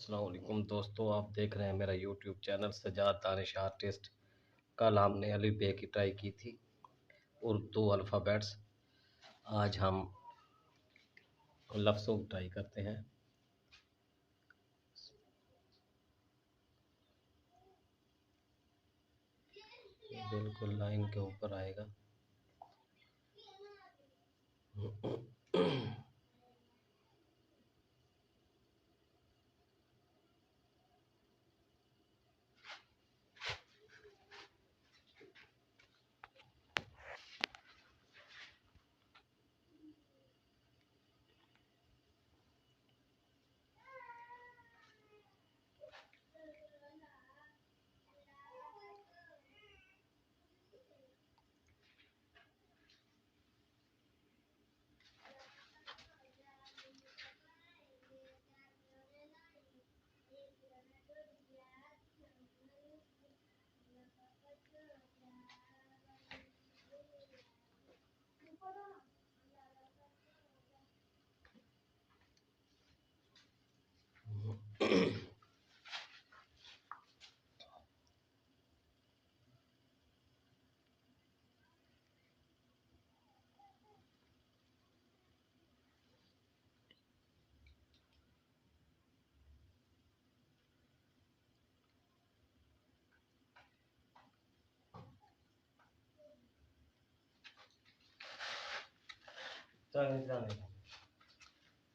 अस्सलाम वालेकुम दोस्तों, आप देख रहे हैं मेरा YouTube channel Sajad Danish artist. कल हमने अली बे की ट्राई की थी उर्दू अल्फ़ाबेट्स। आज हम लफ्ज़ों की ट्राई करते हैं। बिल्कुल लाइन के ऊपर आएगा।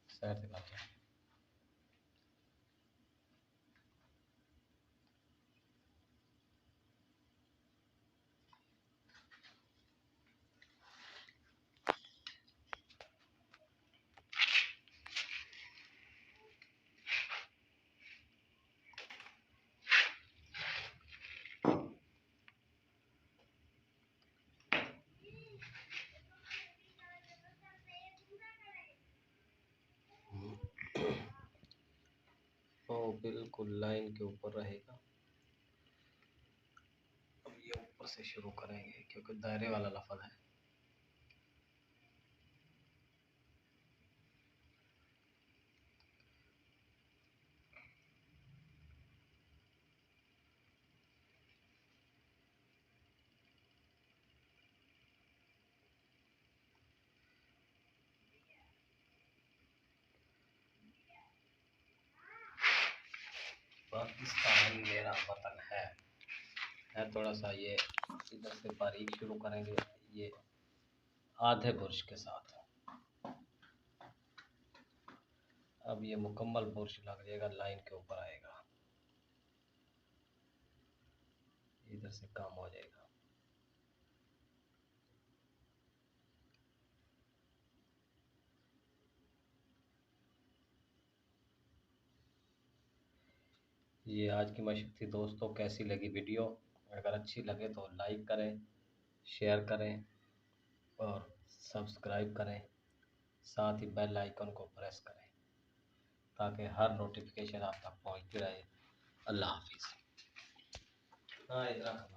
साइड से काट। ओ बिल्कुल लाइन के ऊपर रहेगा। अब ये ऊपर से शुरू करेंगे क्योंकि दायरे वाला लफ्ज़ है। पाकिस्तान मेरा वतन है थोड़ा सा ये इधर से बारीक शुरू करेंगे। ये आधे बुर्श के साथ। अब ये मुकम्मल बुर्श लग जाएगा, लाइन के ऊपर आएगा, इधर से काम हो जाएगा। ये आज की मशक थी दोस्तों। कैसी लगी वीडियो? अगर अच्छी लगे तो लाइक करें, शेयर करें और सब्सक्राइब करें। साथ ही बेल आइकन को प्रेस करें ताकि हर नोटिफिकेशन आप तक पहुंचती रहे। अल्लाह हाफिज़। हाँ इधर